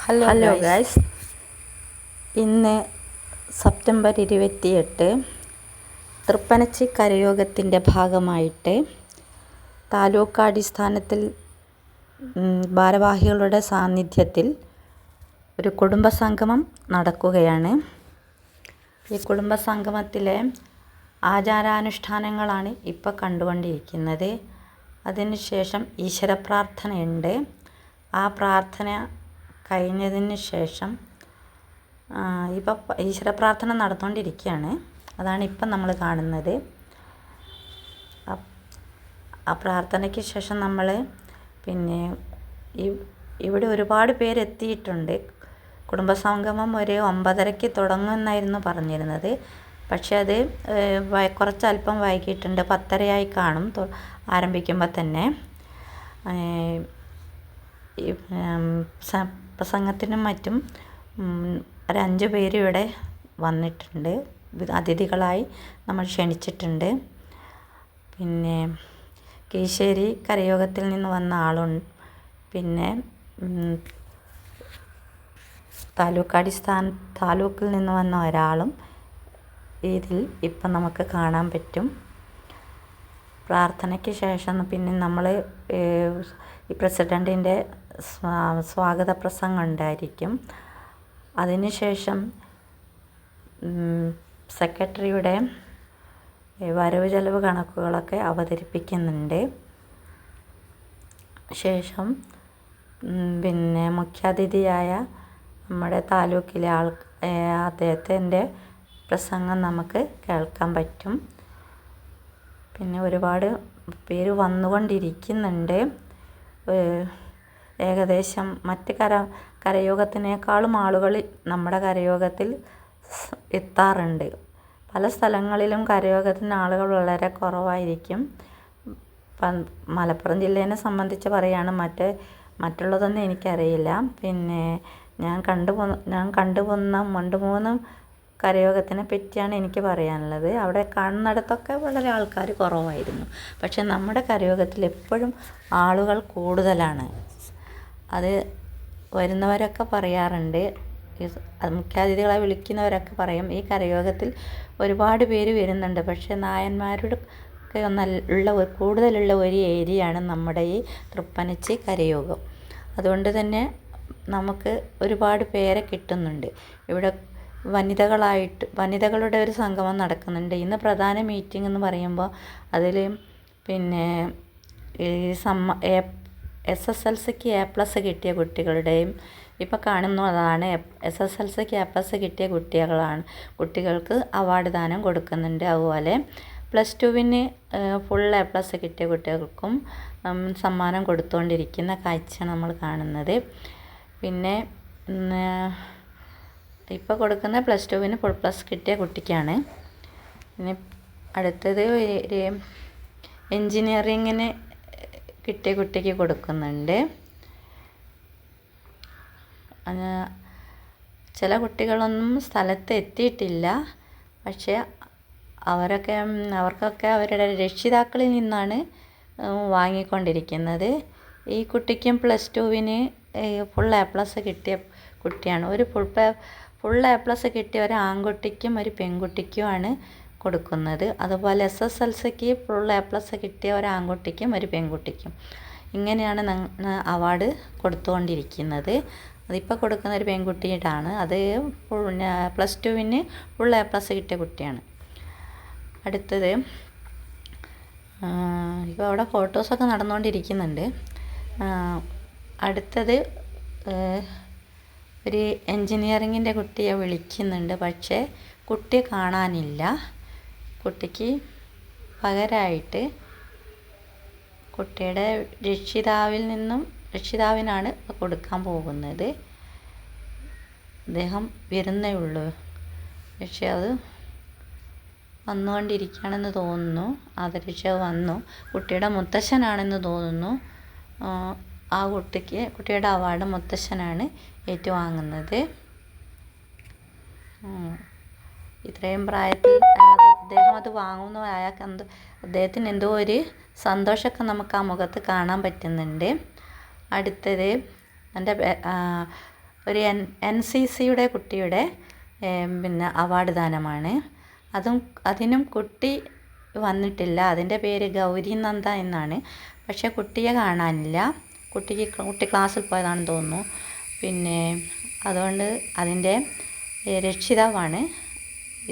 Hello guys, ഇന്ന് September 28 Thrippanachi കരയോഗത്തിൻ്റെ ഭാഗമായിട്ട് താലൂക്കാടിസ്ഥാനത്തിൽ ഭാരവാഹികളുടെ സാന്നിധ്യത്തിൽ ഒരു കുടുംബസംഗമം നടക്കുകയാണ്. ഈ കുടുംബസംഗമത്തിലെ ആചാരാനുഷ്ഠാനങ്ങളാണ് ഇപ്പോൾ കണ്ടുകൊണ്ടിരിക്കുന്നത്. അതിനുശേഷം ഈശ്വര പ്രാർത്ഥനയുണ്ട്. ആ പ്രാർത്ഥന കഴിഞ്ഞതിന് ശേഷം ഇപ്പോൾ ഈശ്വര പ്രാർത്ഥന നടന്നുകൊണ്ടിരിക്കുകയാണ്. അതാണ് ഇപ്പം നമ്മൾ കാണുന്നത്. ആ പ്രാർത്ഥനയ്ക്ക് ശേഷം നമ്മൾ ഇവിടെ ഒരുപാട് പേരെത്തിയിട്ടുണ്ട്. കുടുംബസംഗമം ഒരു 9:30 തുടങ്ങുമെന്നായിരുന്നു പറഞ്ഞിരുന്നത്. പക്ഷേ അത് കുറച്ചല്പം വൈകിട്ടുണ്ട്. 10:30 കാണും ആരംഭിക്കുമ്പോൾ തന്നെ. പ്രസംഗത്തിനും മറ്റും ഒരു 5 പേര് ഇവിടെ വന്നിട്ടുണ്ട്. അതിഥികളായി നമ്മൾ ക്ഷണിച്ചിട്ടുണ്ട്. പിന്നെ കീശ്ശേരി കരയോഗത്തിൽ നിന്ന് വന്ന ആളുണ്ട്. പിന്നെ താലൂക്കിൽ നിന്ന് വന്ന ഒരാളും ഇതിൽ ഇപ്പം നമുക്ക് കാണാൻ പറ്റും. പ്രാർത്ഥനയ്ക്ക് ശേഷം പിന്നെ നമ്മൾ ഈ പ്രസിഡൻറ്റിൻ്റെ സ്വാഗത പ്രസംഗം ഉണ്ടായിരിക്കും. അതിനുശേഷം സെക്രട്ടറിയുടെ വരവ് ചെലവ് കണക്കുകളൊക്കെ അവതരിപ്പിക്കുന്നുണ്ട്. ശേഷം പിന്നെ മുഖ്യാതിഥിയായ നമ്മുടെ താലൂക്കിലെ അദ്ദേഹത്തിൻ്റെ പ്രസംഗം നമുക്ക് കേൾക്കാൻ പറ്റും. പിന്നെ ഒരുപാട് പേര് വന്നുകൊണ്ടിരിക്കുന്നുണ്ട്. ഏകദേശം മറ്റ് കരയോഗത്തിനേക്കാളും ആളുകൾ നമ്മുടെ കരയോഗത്തിൽ എത്താറുണ്ട്. പല സ്ഥലങ്ങളിലും കരയോഗത്തിന് ആളുകൾ വളരെ കുറവായിരിക്കും. മലപ്പുറം ജില്ലേനെ സംബന്ധിച്ച് പറയുകയാണ്. മറ്റുള്ളതൊന്നും എനിക്കറിയില്ല. പിന്നെ ഞാൻ കണ്ടുപോകുന്ന 2-3 കരയോഗത്തിനെ പറ്റിയാണ് എനിക്ക് പറയാനുള്ളത്. അവിടെ കാണുന്നിടത്തൊക്കെ വളരെ ആൾക്കാർ കുറവായിരുന്നു. പക്ഷെ നമ്മുടെ കരയോഗത്തിൽ എപ്പോഴും ആളുകൾ കൂടുതലാണ്. അത് വരുന്നവരൊക്കെ പറയാറുണ്ട്. മുഖ്യാതിഥികളെ വിളിക്കുന്നവരൊക്കെ പറയും ഈ കരയോഗത്തിൽ ഒരുപാട് പേര് വരുന്നുണ്ട്. പക്ഷേ നായന്മാരുടെ ഒക്കെ കൂടുതലുള്ള ഒരു ഏരിയയാണ് നമ്മുടെ ഈ തൃപ്പനച്ചി കരയോഗം. അതുകൊണ്ട് തന്നെ നമുക്ക് ഒരുപാട് പേരെ കിട്ടുന്നുണ്ട്. ഇവിടെ വനിതകളുടെ ഒരു സംഗമം നടക്കുന്നുണ്ട്. ഇന്ന് പ്രധാന മീറ്റിംഗ് എന്ന് പറയുമ്പോൾ അതിൽ പിന്നെ ഈ SSLCക്ക് A+ കിട്ടിയ കുട്ടികളുടെയും ഇപ്പോൾ കാണുന്നതാണ്. SSLCക്ക് A+ കിട്ടിയ കുട്ടികൾക്ക് അവാർഡ് ദാനം കൊടുക്കുന്നുണ്ട്. അതുപോലെ +2-ന് ഫുൾ A+ കിട്ടിയ കുട്ടികൾക്കും സമ്മാനം കൊടുത്തുകൊണ്ടിരിക്കുന്ന കാഴ്ചയാണ് നമ്മൾ കാണുന്നത്. പിന്നെ ഇപ്പോൾ കൊടുക്കുന്ന +2-ന് ഫുൾ+ കിട്ടിയ കുട്ടിക്കാണ്. പിന്നെ അടുത്തത് ഒരു എൻജിനീയറിങ്ങിന് കിട്ടിയ കുട്ടിക്ക് കൊടുക്കുന്നുണ്ട്. ചില കുട്ടികളൊന്നും സ്ഥലത്ത് എത്തിയിട്ടില്ല. പക്ഷേ അവർക്കൊക്കെ അവരുടെ രക്ഷിതാക്കളിൽ നിന്നാണ് വാങ്ങിക്കൊണ്ടിരിക്കുന്നത്. ഈ കുട്ടിക്കും +2-ന് ഫുൾ A+ കിട്ടിയ കുട്ടിയാണ്. ഒരു ഫുൾ A+ കിട്ടിയ ഒരു ആൺകുട്ടിക്കും ഒരു പെൺകുട്ടിക്കുമാണ് കൊടുക്കുന്നത്. അതുപോലെ SSLCക്ക് ഫുൾ A+ കിട്ടിയ ഒരു ആൺകുട്ടിക്കും ഒരു പെൺകുട്ടിക്കും. ഇങ്ങനെയാണ് അവാർഡ് കൊടുത്തുകൊണ്ടിരിക്കുന്നത്. അതിപ്പോൾ കൊടുക്കുന്ന ഒരു പെൺകുട്ടിയിട്ടാണ്. അത് +2-ന് ഫുൾ A+ കിട്ടിയ കുട്ടിയാണ്. അടുത്തത് ഇപ്പോൾ അവിടെ ഫോട്ടോസൊക്കെ നടന്നുകൊണ്ടിരിക്കുന്നുണ്ട്. അടുത്തത് ഒരു എൻജിനീയറിങ്ങിൻ്റെ കുട്ടിയെ വിളിക്കുന്നുണ്ട്. പക്ഷേ കുട്ടിയെ കാണാനില്ല. കുട്ടിക്ക് പകരമായിട്ട് കുട്ടിയുടെ രക്ഷിതാവിനാണ് കൊടുക്കാൻ പോകുന്നത്. അദ്ദേഹം വരുന്നേ ഉള്ളൂ. പക്ഷേ അത് വന്നുകൊണ്ടിരിക്കുകയാണെന്ന് തോന്നുന്നു. ആദരരക്ഷക് വന്നു. കുട്ടിയുടെ മുത്തശ്ശനാണെന്ന് തോന്നുന്നു. ആ കുട്ടിയുടെ അവാർഡ് മുത്തശ്ശനാണ് ഏറ്റുവാങ്ങുന്നത്. ഇത്രയും പ്രായത്തിൽ അദ്ദേഹം അത് വാങ്ങുന്നു. അദ്ദേഹത്തിന് എന്തോ ഒരു സന്തോഷമൊക്കെ നമുക്ക് ആ മുഖത്ത് കാണാൻ പറ്റുന്നുണ്ട്. അടുത്തത് എൻ്റെ ഒരു NCCയുടെ കുട്ടിയുടെ പിന്നെ അവാർഡ് ദാനമാണ്. അതിനും കുട്ടി വന്നിട്ടില്ല. അതിൻ്റെ പേര് ഗൗരി നന്ദ എന്നാണ്. പക്ഷേ കുട്ടിയെ കാണാനില്ല. കുട്ടി ക്ലാസ്സിൽ പോയതാണെന്ന് തോന്നുന്നു. പിന്നെ അതുകൊണ്ട് അതിൻ്റെ രക്ഷിതാവാണ്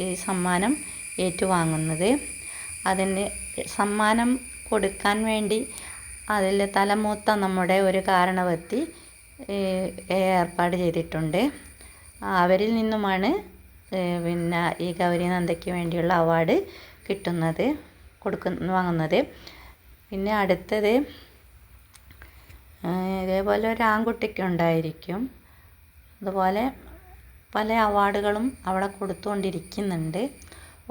ഈ സമ്മാനം ഏറ്റുവാങ്ങുന്നത്. അതിന് സമ്മാനം കൊടുക്കാൻ വേണ്ടി അതിൽ തലമൂത്ത നമ്മുടെ ഒരു കാരണവത്തി ഏർപ്പാട് ചെയ്തിട്ടുണ്ട്. അവരിൽ നിന്നുമാണ് പിന്നെ ഈ ഗൗരിനന്ദയ്ക്ക് വേണ്ടിയുള്ള അവാർഡ് വാങ്ങുന്നത്. പിന്നെ അടുത്തത് ഇതേപോലെ ഒരു ആൺകുട്ടിക്ക് ഉണ്ടായിരിക്കും. അതുപോലെ പല അവാർഡുകളും അവിടെ കൊടുത്തുകൊണ്ടിരിക്കുന്നുണ്ട്.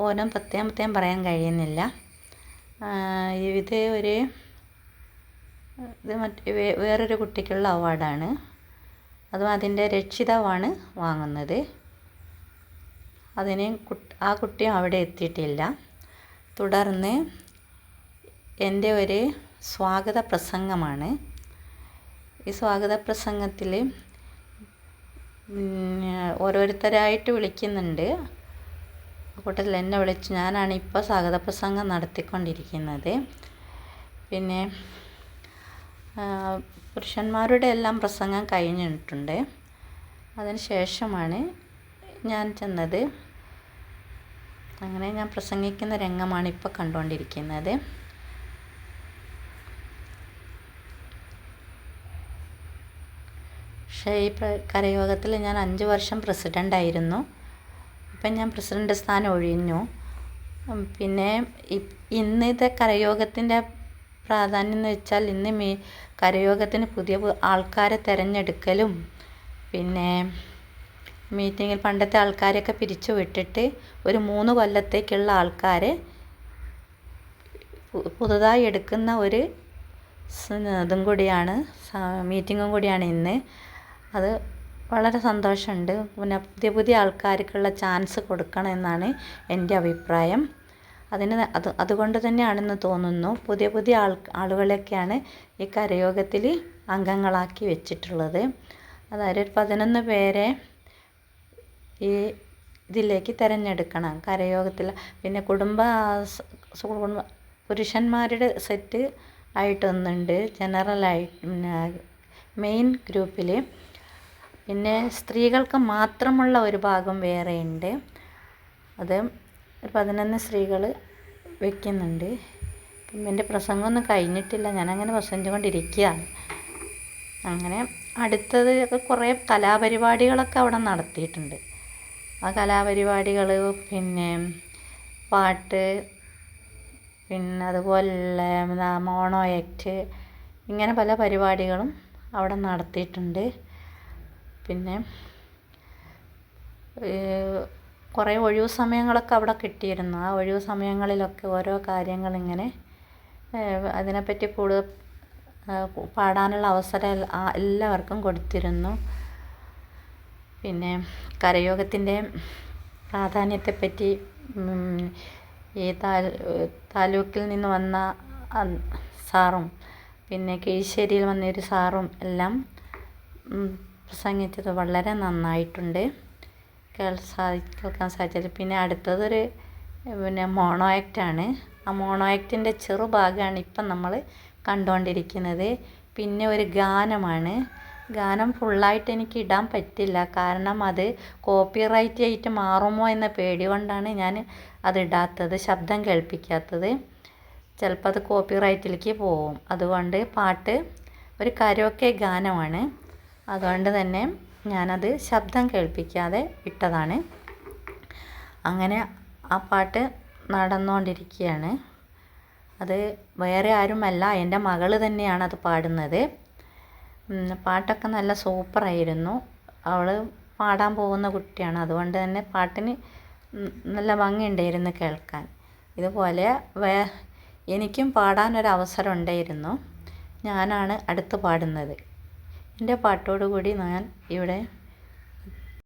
ഓരോ പ്രത്യേകം പറയാൻ കഴിയുന്നില്ല. ഇത് വേറൊരു കുട്ടിക്കുള്ള അവാർഡാണ്. അതും അതിൻ്റെ രക്ഷിതാവാണ് വാങ്ങുന്നത്. ആ കുട്ടിയും അവിടെ എത്തിയിട്ടില്ല. തുടർന്ന് എൻ്റെ ഒരു സ്വാഗത പ്രസംഗമാണ്. ഈ സ്വാഗത പ്രസംഗത്തിൽ ഓരോരുത്തരായിട്ട് വിളിക്കുന്നുണ്ട്. കൂട്ടത്തിൽ എന്നെ വിളിച്ചു. ഞാനാണ് ഇപ്പോൾ സ്വാഗത പ്രസംഗം നടത്തിക്കൊണ്ടിരിക്കുന്നത്. പിന്നെ പുരുഷന്മാരുടെ എല്ലാം പ്രസംഗം കഴിഞ്ഞിട്ടുണ്ട്. അതിന് ശേഷമാണ് ഞാൻ ചെന്നത്. അങ്ങനെ ഞാൻ പ്രസംഗിക്കുന്ന രംഗമാണ് ഇപ്പോൾ കണ്ടുകൊണ്ടിരിക്കുന്നത്. പക്ഷേ ഈ കരയോഗത്തിൽ ഞാൻ 5 വർഷം പ്രസിഡൻ്റായിരുന്നു. ഇപ്പം ഞാൻ പ്രസിഡൻ്റ് സ്ഥാനം ഒഴിഞ്ഞു. പിന്നെ ഇന്നത്തെ കരയോഗത്തിൻ്റെ പ്രാധാന്യം എന്ന് വെച്ചാൽ ഇന്ന് കരയോഗത്തിന് പുതിയ ആൾക്കാരെ തിരഞ്ഞെടുക്കലും പിന്നെ മീറ്റിങ്ങിൽ പണ്ടത്തെ ആൾക്കാരെയൊക്കെ പിരിച്ചു വിട്ടിട്ട് ഒരു 3 കൊല്ലത്തേക്കുള്ള ആൾക്കാരെ പുതുതായി എടുക്കുന്ന ഒരു മീറ്റിങ്ങും കൂടിയാണ് ഇന്ന്. അത് വളരെ സന്തോഷമുണ്ട്. പിന്നെ പുതിയ ആൾക്കാർക്കുള്ള ചാൻസ് കൊടുക്കണം എന്നാണ് എൻ്റെ അഭിപ്രായം. അതുകൊണ്ട് തന്നെയാണെന്ന് തോന്നുന്നു പുതിയ ആളുകളൊക്കെയാണ് ഈ കരയോഗത്തിൽ അംഗങ്ങളാക്കി വെച്ചിട്ടുള്ളത്. അതായത് ഒരു 11 പേരെ ഈ ഇതിലേക്ക് തിരഞ്ഞെടുക്കണം കരയോഗത്തിൽ. പിന്നെ പുരുഷന്മാരുടെ സെറ്റ് ആയിട്ടൊന്നുണ്ട്, ജനറലായിട്ട് മെയിൻ ഗ്രൂപ്പിൽ. പിന്നെ സ്ത്രീകൾക്ക് മാത്രമുള്ള ഒരു ഭാഗം വേറെയുണ്ട്. അത് ഒരു 11 സ്ത്രീകൾ വയ്ക്കുന്നുണ്ട്. പിന്നെ എൻ്റെ പ്രസംഗമൊന്നും കഴിഞ്ഞിട്ടില്ല. ഞാനങ്ങനെ പ്രസംഗിച്ചുകൊണ്ടിരിക്കുകയാണ്. അങ്ങനെ അടുത്തത് കുറേ കലാപരിപാടികളൊക്കെ അവിടെ നടത്തിയിട്ടുണ്ട്. ആ കലാപരിപാടികൾ പിന്നെ പാട്ട്, പിന്നെ അതുപോലെ മോണോ ആക്ട്, ഇങ്ങനെ പല പരിപാടികളും അവിടെ നടത്തിയിട്ടുണ്ട്. പിന്നെ കുറേ ഒഴിവു സമയങ്ങളൊക്കെ അവിടെ കിട്ടിയിരുന്നു. ആ ഒഴിവു സമയങ്ങളിലൊക്കെ ഓരോ കാര്യങ്ങളിങ്ങനെ അതിനെപ്പറ്റി കൂടുതൽ പാടാനുള്ള അവസരം എല്ലാവർക്കും കൊടുത്തിരുന്നു. പിന്നെ കരയോഗത്തിൻ്റെ പ്രാധാന്യത്തെപ്പറ്റി ഈ താലൂക്കിൽ നിന്ന് വന്ന സാറും പിന്നെ കീഴ്ശ്ശേരിയിൽ വന്നൊരു സാറും എല്ലാം പ്രസംഗിച്ചത് വളരെ നന്നായിട്ടുണ്ട്. കേൾക്കാൻ സാധിച്ചത്. പിന്നെ അടുത്തതൊരു മോണോ ആക്റ്റാണ്. ആ മോണോ ആക്ടിൻ്റെ ചെറുഭാഗമാണ് ഇപ്പം നമ്മൾ കണ്ടുകൊണ്ടിരിക്കുന്നത്. പിന്നെ ഒരു ഗാനമാണ്. ഗാനം ഫുള്ളായിട്ട് എനിക്ക് ഇടാൻ പറ്റില്ല. കാരണം അത് കോപ്പിറൈറ്റ് ആയിട്ട് മാറുമോ എന്ന പേടി കൊണ്ടാണ് ഞാൻ അത് ഇടാത്തത്, ശബ്ദം കേൾപ്പിക്കാത്തത്. ചിലപ്പോൾ അത് കോപ്പിറൈറ്റിലേക്ക് പോവും. അതുകൊണ്ട് പാട്ട് ഒരു കരോക്കെ ഗാനമാണ്. അതുകൊണ്ട് തന്നെ ഞാനത് ശബ്ദം കേൾപ്പിക്കാതെ ഇട്ടതാണ്. അങ്ങനെ ആ പാട്ട് നടന്നുകൊണ്ടിരിക്കുകയാണ്. അത് വേറെ ആരുമല്ല, എൻ്റെ മകൾ തന്നെയാണ് അത് പാടുന്നത്. പാട്ടൊക്കെ നല്ല സൂപ്പറായിരുന്നു. അവൾ പാടാൻ പോകുന്ന കുട്ടിയാണ്. അതുകൊണ്ട് തന്നെ പാട്ടിന് നല്ല ഭംഗിയുണ്ടായിരുന്നു കേൾക്കാൻ. ഇതുപോലെ എനിക്കും പാടാനൊരവസരം ഉണ്ടായിരുന്നു. ഞാനാണ് അടുത്ത് പാടുന്നത്. എൻ്റെ പാട്ടോടുകൂടി ഞാൻ ഇവിടെ